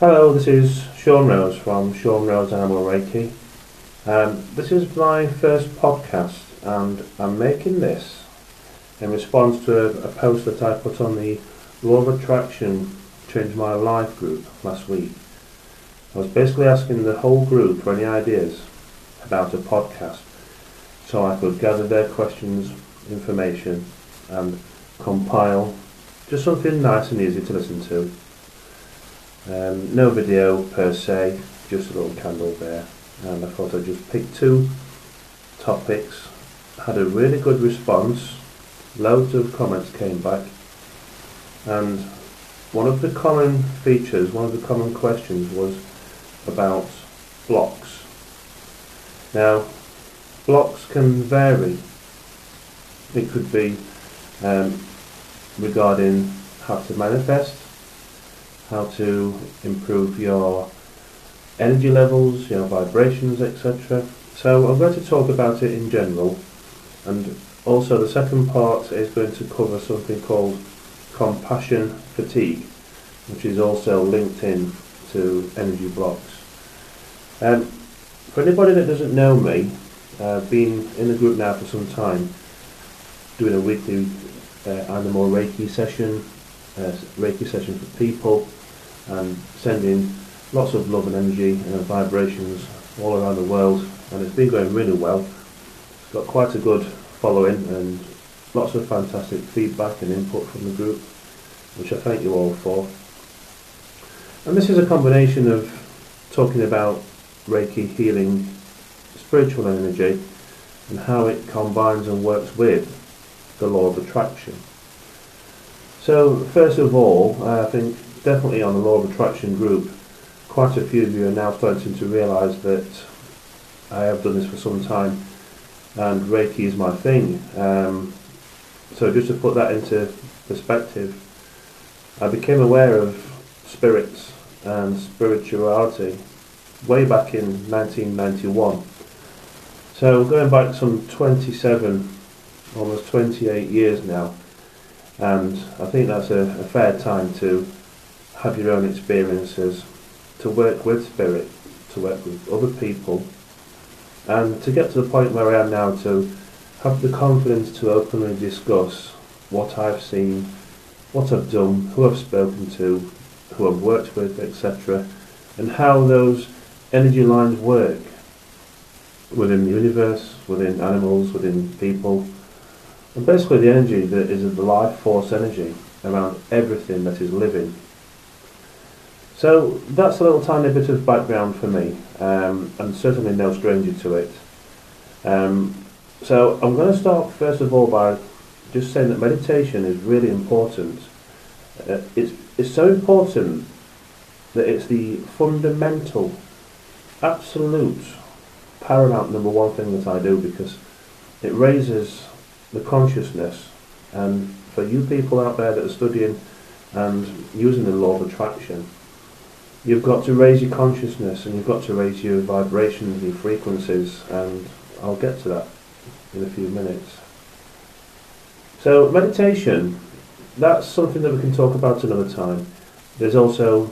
Hello, this is Sean Rose from Sean Rose Animal Reiki. This is my first podcast, and I'm making this in response to a post that I put on the Law of Attraction Change My Life group last week. I was basically asking the whole group for any ideas about a podcast so I could gather their questions, information, and compile just something nice and easy to listen to. No video per se, just a little candle there, and I thought I'd just pick two topics. Had a really good response, loads of comments came back, and one of the common features, one of the common questions was about blocks. Now, blocks can vary. It could be regarding how to manifest, how to improve your energy levels, your vibrations, etc. So I'm going to talk about it in general, and also the second part is going to cover something called compassion fatigue, which is also linked in to energy blocks. For anybody that doesn't know me, I've been in the group now for some time, doing a weekly animal Reiki session for people, and sending lots of love and energy and vibrations all around the world, and it's been going really well. It's got quite a good following and lots of fantastic feedback and input from the group, which I thank you all for. And this is a combination of talking about Reiki healing spiritual energy and how it combines and works with the law of attraction. So first of all, I think definitely on the Law of Attraction group, quite a few of you are now starting to realise that I have done this for some time and Reiki is my thing. So just to put that into perspective, I became aware of spirits and spirituality way back in 1991. So going back some 27, almost 28 years now, and I think that's a fair time to have your own experiences, to work with spirit, to work with other people, and to get to the point where I am now to have the confidence to openly discuss what I've seen, what I've done, who I've spoken to, who I've worked with, etc., and how those energy lines work within the universe, within animals, within people, and basically the energy that is the life force energy around everything that is living. So that's a little tiny bit of background for me, and certainly no stranger to it. So I'm going to start first of all by just saying that meditation is really important. It's so important that it's the fundamental, absolute, paramount number one thing that I do, because it raises the consciousness. And for you people out there that are studying and using the law of attraction, you've got to raise your consciousness and you've got to raise your vibrations, your frequencies, and I'll get to that in a few minutes. So meditation, that's something that we can talk about another time. There's also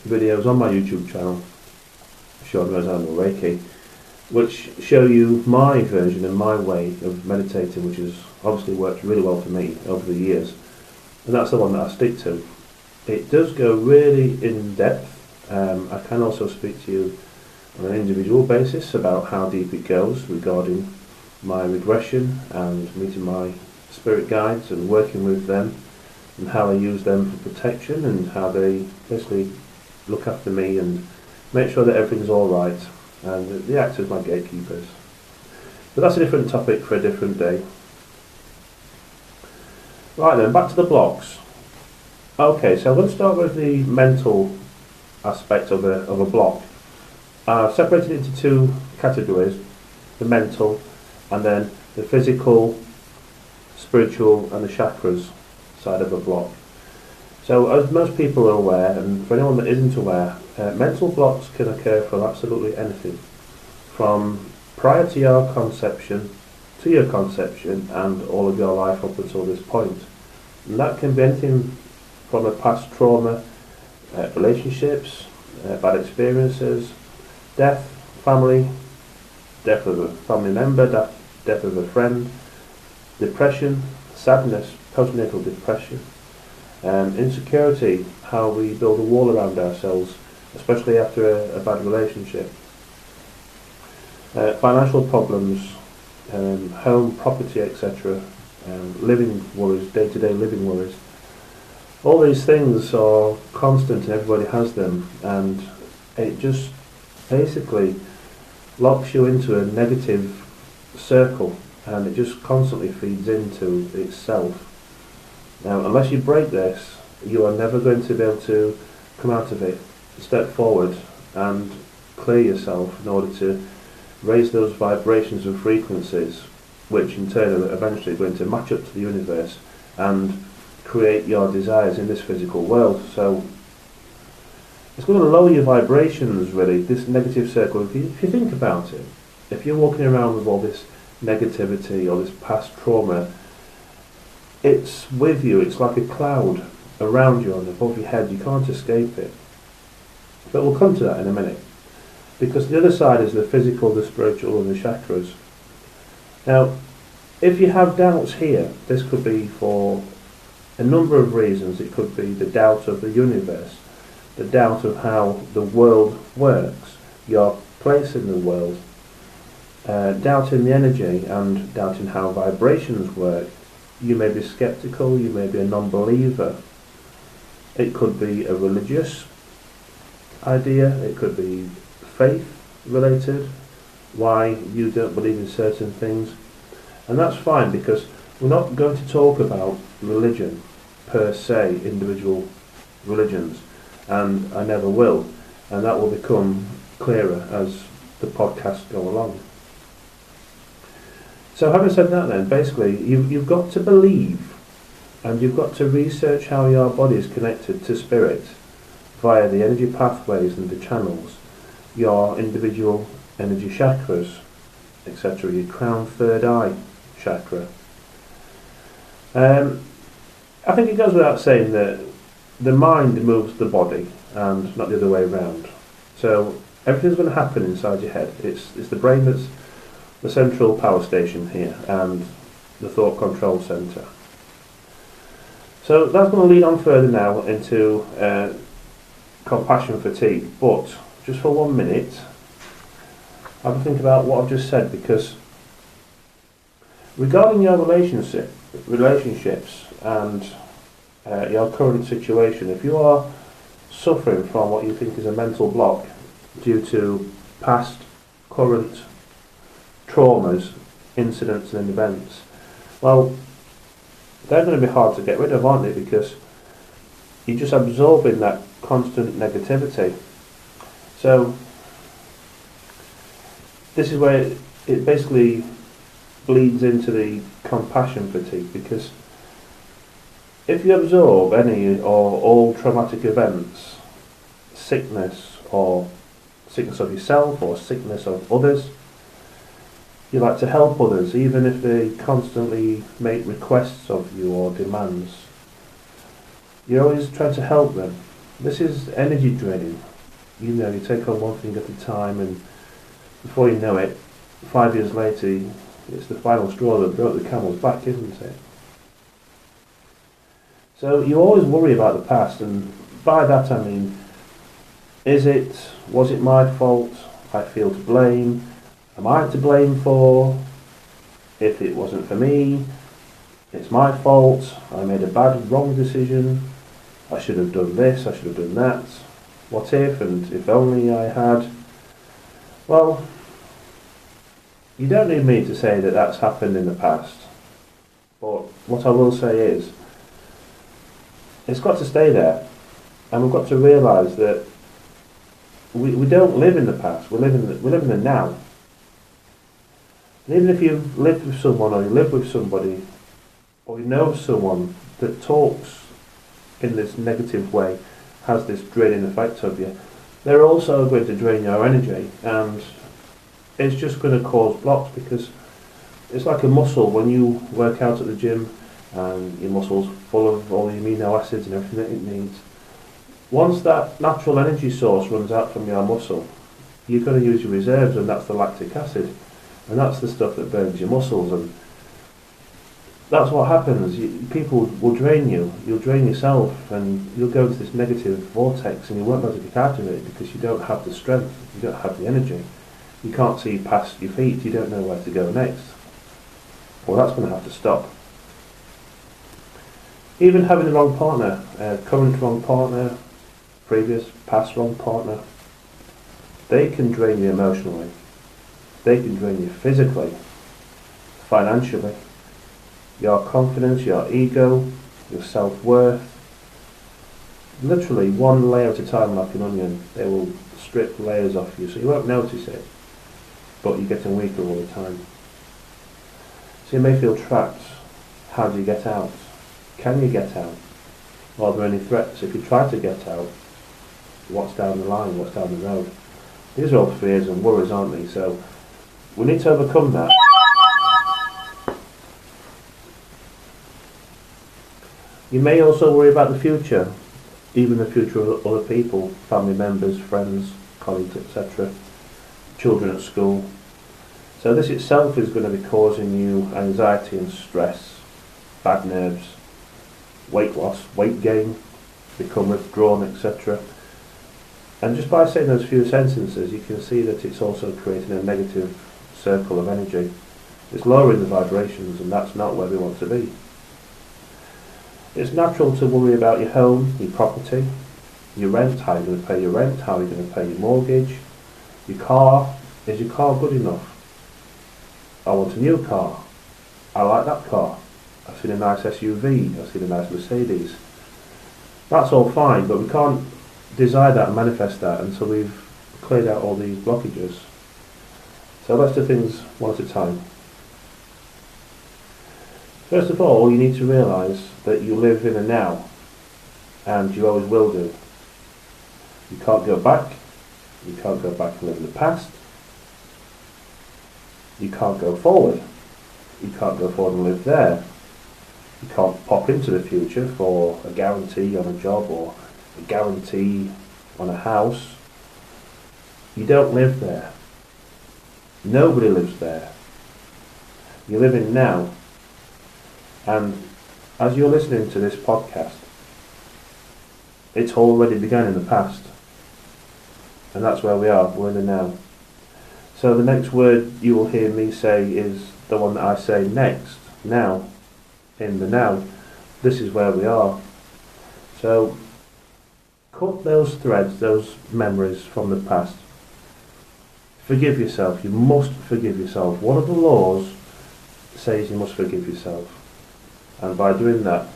videos on my YouTube channel, Sean Rose Animal Reiki, which show you my version and my way of meditating, which has obviously worked really well for me over the years, and that's the one that I stick to. It does go really in depth. I can also speak to you on an individual basis about how deep it goes regarding my regression and meeting my spirit guides and working with them, and how I use them for protection and how they basically look after me and make sure that everything's alright, and they act as my gatekeepers. But that's a different topic for a different day. Right then, back to the blocks. Okay, so I'm going to start with the mental aspect of a block. I've separated it into two categories, the mental and then the physical, spiritual and the chakras side of a block. So as most people are aware, and for anyone that isn't aware, mental blocks can occur from absolutely anything, from prior to your conception to your conception and all of your life up until this point. And that can be anything from a past trauma, relationships, bad experiences, death, family, death of a family member, death of a friend, depression, sadness, postnatal depression, insecurity, how we build a wall around ourselves, especially after a bad relationship, financial problems, home, property, etc., living worries, day-to-day living worries. All these things are constant and everybody has them, and it just basically locks you into a negative circle, and it just constantly feeds into itself. Now, unless you break this, you are never going to be able to come out of it, step forward and clear yourself in order to raise those vibrations and frequencies, which in turn are eventually going to match up to the universe and create your desires in this physical world. So it's going to lower your vibrations, really, this negative circle. If you think about it, if you're walking around with all this negativity or this past trauma, it's with you, it's like a cloud around you and above your head, you can't escape it. But we'll come to that in a minute, because the other side is the physical, the spiritual and the chakras. Now, if you have doubts here, this could be for a number of reasons. It could be the doubt of the universe, the doubt of how the world works, your place in the world, doubting the energy and doubting how vibrations work. You may be skeptical, you may be a non-believer. It could be a religious idea, it could be faith related, why you don't believe in certain things. And that's fine, because we're not going to talk about religion per se, individual religions, and I never will, and that will become clearer as the podcasts go along. So having said that then, basically you've got to believe, and you've got to research how your body is connected to spirit via the energy pathways and the channels, your individual energy chakras, etc., your crown third eye chakra. I think it goes without saying that the mind moves the body and not the other way around. So everything's going to happen inside your head. It's the brain that's the central power station here and the thought control centre. So that's going to lead on further now into compassion fatigue, but just for 1 minute have a think about what I've just said, because regarding your relationships and your current situation, if you are suffering from what you think is a mental block due to past, current traumas, incidents and events, well, they're going to be hard to get rid of, aren't they? Because you're just absorbing that constant negativity. So this is where it basically bleeds into the compassion fatigue, because if you absorb any or all traumatic events, sickness or sickness of yourself or sickness of others, you like to help others even if they constantly make requests of you or demands. You're always trying to help them. This is energy draining. You know, you take on one thing at a time, and before you know it, 5 years later, it's the final straw that broke the camel's back, isn't it? So you always worry about the past, and by that I mean, was it my fault? I feel to blame. Am I to blame for? If it wasn't for me, it's my fault. I made a bad, wrong decision. I should have done this, I should have done that. What if, and if only I had. Well, you don't need me to say that that's happened in the past. But what I will say is, it's got to stay there. And we've got to realise that we don't live in the past, we live in the now. And even if you've lived with someone, or you live with somebody, or you know someone that talks in this negative way, has this draining effect of you, they're also going to drain your energy, and it's just going to cause blocks, because it's like a muscle. When you work out at the gym and your muscle's full of all the amino acids and everything that it needs, Once that natural energy source runs out from your muscle, you're going to use your reserves, and that's the lactic acid. And that's the stuff that burns your muscles, and that's what happens. People will drain you, you'll drain yourself, and you'll go into this negative vortex, and you won't be able to get out of it because you don't have the strength, you don't have the energy. You can't see past your feet, you don't know where to go next. Well, that's going to have to stop. Even having the wrong partner, current wrong partner, previous, past wrong partner, they can drain you emotionally. They can drain you physically, financially, your confidence, your ego, your self-worth. Literally one layer at a time, like an onion. They will strip layers off you, so you won't notice it, but you're getting weaker all the time. So you may feel trapped. How do you get out? Can you get out? Are there any threats? If you try to get out, what's down the line, what's down the road? These are all fears and worries, aren't they? So we need to overcome that. You may also worry about the future, even the future of other people, family members, friends, colleagues, etc., children at school. So this itself is going to be causing you anxiety and stress, bad nerves, weight loss, weight gain, become withdrawn, etc. And just by saying those few sentences, you can see that it's also creating a negative circle of energy. It's lowering the vibrations, and that's not where we want to be. It's natural to worry about your home, your property, your rent, how you're going to pay your rent, how you're going to pay your mortgage, your car. Is your car good enough? I want a new car. I like that car. I've seen a nice SUV. I've seen a nice Mercedes. That's all fine, but we can't desire that and manifest that until we've cleared out all these blockages. So let's do things one at a time. First of all, you need to realise that you live in a now, and you always will do. You can't go back. You can't go back and live in the past. You can't go forward. You can't go forward and live there. You can't pop into the future for a guarantee on a job or a guarantee on a house. You don't live there. Nobody lives there. You live in now. And as you're listening to this podcast, it's already begun in the past. And that's where we are. We're in the now. So the next word you will hear me say is the one that I say next. Now. In the now. This is where we are. So cut those threads, those memories from the past. Forgive yourself. You must forgive yourself. One of the laws says you must forgive yourself. And by doing that,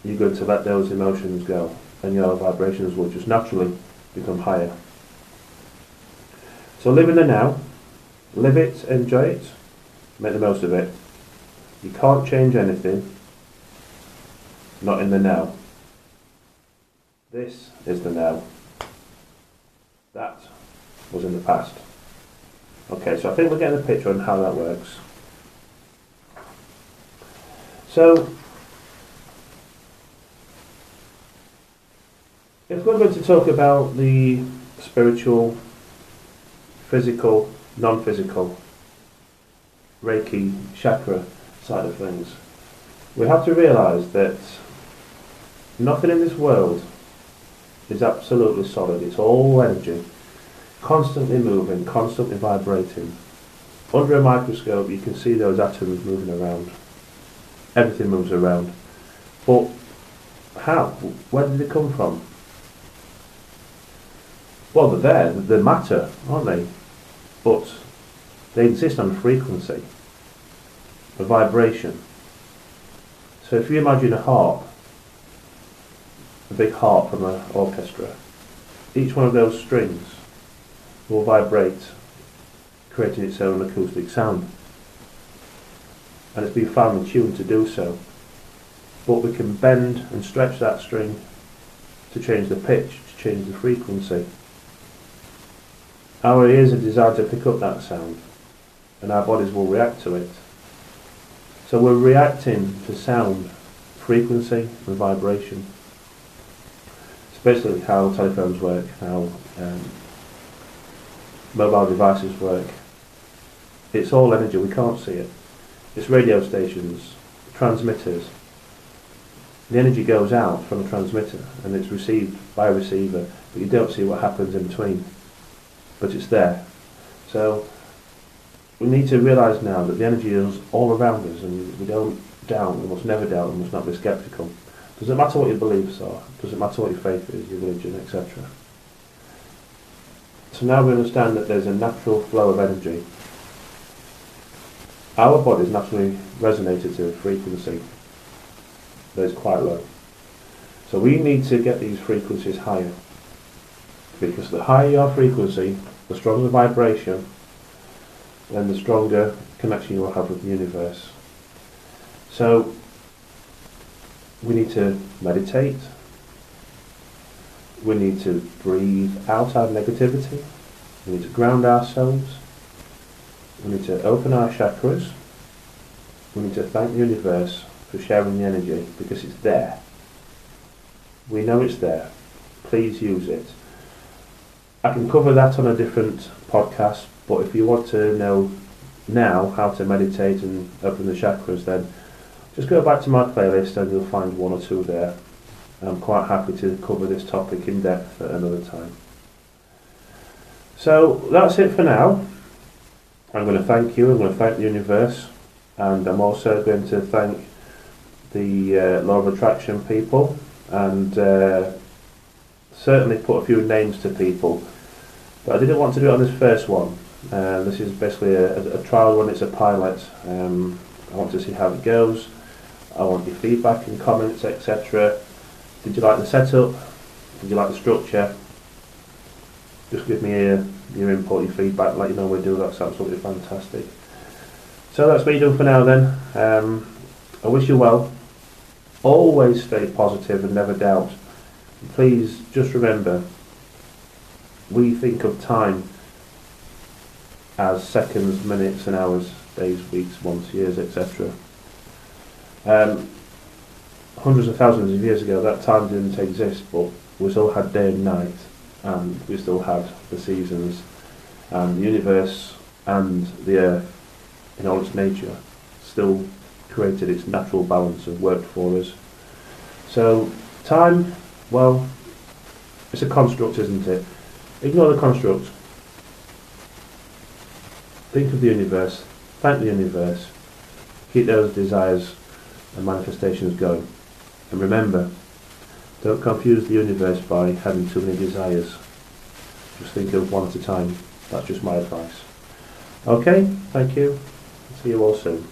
you're going to let those emotions go, and your vibrations will just naturally become higher. So live in the now. Live it, enjoy it, make the most of it. You can't change anything, not in the now. This is the now. That was in the past. Okay, so I think we're getting a picture on how that works. So, if we're going to talk about the spiritual, physical, non-physical, Reiki, chakra side of things, we have to realise that nothing in this world is absolutely solid. It's all energy, constantly moving, constantly vibrating. Under a microscope you can see those atoms moving around. Everything moves around. But how? Where did they come from? Well, they're there, they're matter, aren't they? But they exist on a frequency, a vibration. So if you imagine a harp, a big harp from an orchestra, each one of those strings will vibrate, creating its own acoustic sound. And it's been finely tuned to do so. But we can bend and stretch that string to change the pitch, to change the frequency. Our ears are designed to pick up that sound, and our bodies will react to it. So we're reacting to sound, frequency and vibration. basically how telephones work, how mobile devices work. It's all energy, we can't see it. It's radio stations, transmitters. The energy goes out from a transmitter and it's received by a receiver, but you don't see what happens in between. But it's there. So we need to realise now that the energy is all around us, and we don't doubt, we must never doubt, we must not be sceptical. Doesn't matter what your beliefs are, doesn't matter what your faith is, your religion, etc. So now we understand that there's a natural flow of energy. Our bodies naturally resonated to a frequency that is quite low. So we need to get these frequencies higher, because the higher your frequency, the stronger the vibration, then the stronger connection you will have with the universe. So we need to meditate, we need to breathe out our negativity, we need to ground ourselves, we need to open our chakras, we need to thank the universe for sharing the energy, because it's there. We know it's there. Please use it. I can cover that on a different podcast, but if you want to know now how to meditate and open the chakras, then just go back to my playlist and you'll find one or two there. I'm quite happy to cover this topic in depth at another time. So that's it for now. I'm going to thank you, I'm going to thank the universe, and I'm also going to thank the Law of Attraction people, and certainly put a few names to people. But I didn't want to do it on this first one. This is basically a trial one, it's a pilot. I want to see how it goes. I want your feedback and comments, etc. Did you like the setup? Did you like the structure? Just give me your input, your feedback, like you normally do. That's absolutely fantastic. So that's me done for now then. I wish you well. Always stay positive and never doubt. Please just remember, we think of time as seconds, minutes and hours, days, weeks, months, years, etc. Hundreds of thousands of years ago that time didn't exist, but we still had day and night, and we still had the seasons, and the universe and the earth in all its nature still created its natural balance and worked for us. So time, well, it's a construct, isn't it? Ignore the construct. Think of the universe, thank the universe, keep those desires and manifestations going. And remember, don't confuse the universe by having too many desires. Just think of one at a time. That's just my advice. Okay, thank you. See you all soon.